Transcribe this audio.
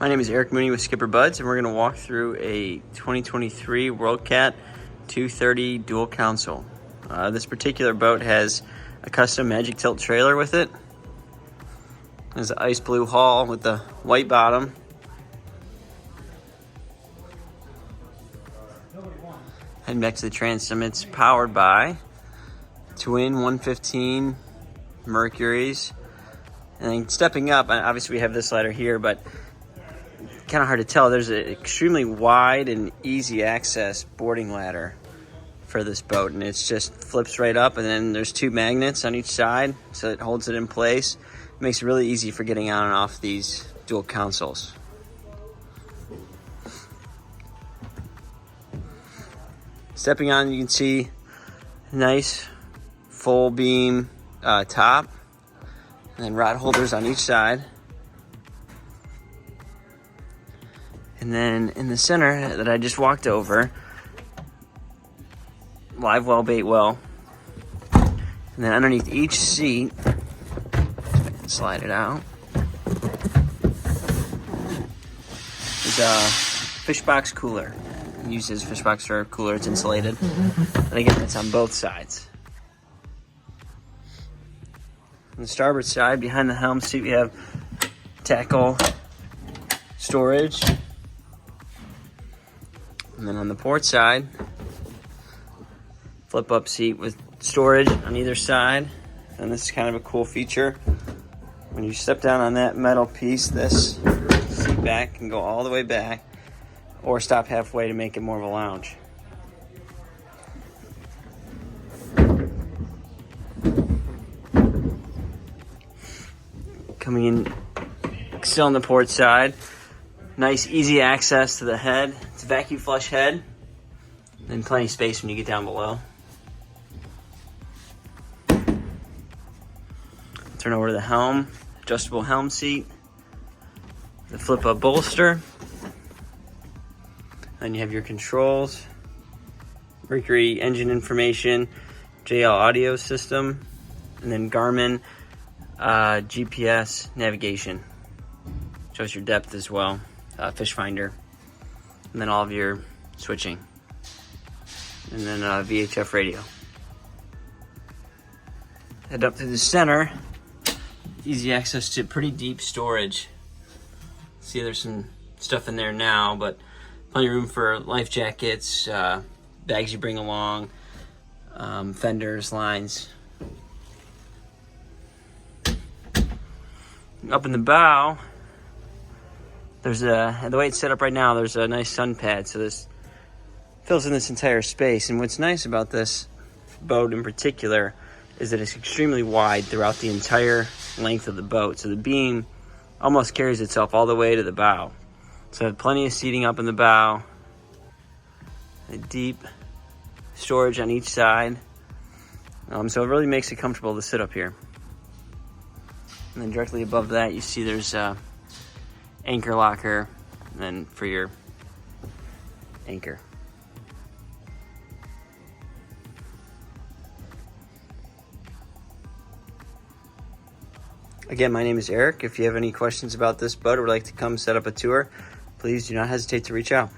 My name is Eric Mooney with SkipperBud's, and we're going to walk through a 2023 WorldCat 230 dual console. This particular boat has a custom Magic Tilt trailer with it. There's an ice blue hull with the white bottom. Heading back to the transom, it's powered by twin 115 Mercuries. And then stepping up, obviously we have this ladder here, but kind of hard to tell. There's an extremely wide and easy access boarding ladder for this boat, and it just flips right up, and then there's two magnets on each side, so it holds it in place. It makes it really easy for getting on and off these dual consoles. Stepping on, you can see a nice full beam top, and then rod holders on each side. And then in the center that I just walked over, live well, bait well. And then underneath each seat, slide it out, is a fish box cooler. Used as a fish box or cooler, it's insulated. And again, it's on both sides. On the starboard side, behind the helm seat, we have tackle storage. And then on the port side, flip up seat with storage on either side. And this is kind of a cool feature. When you step down on that metal piece, this seat back can go all the way back or stop halfway to make it more of a lounge. Coming in, still on the port side, nice easy access to the head. It's a vacuum flush head, and plenty of space when you get down below. Turn over to the helm, adjustable helm seat, the flip up bolster. Then you have your controls, Mercury engine information, JL audio system, and then Garmin GPS navigation. Shows your depth as well, fish finder, and then all of your switching, and then VHF radio. Head up to the center, easy access to pretty deep storage. See, there's some stuff in there now, but plenty of room for life jackets, bags you bring along, fenders, lines. Up in the bow, there's the way it's set up right now, there's a nice sun pad, so this fills in this entire space. And what's nice about this boat in particular is that it's extremely wide throughout the entire length of the boat. So the beam almost carries itself all the way to the bow. So plenty of seating up in the bow, a deep storage on each side. So it really makes it comfortable to sit up here. And then directly above that, you see there's a anchor locker, and then for your anchor. Again, my name is Eric. If you have any questions about this boat or would like to come set up a tour, please do not hesitate to reach out.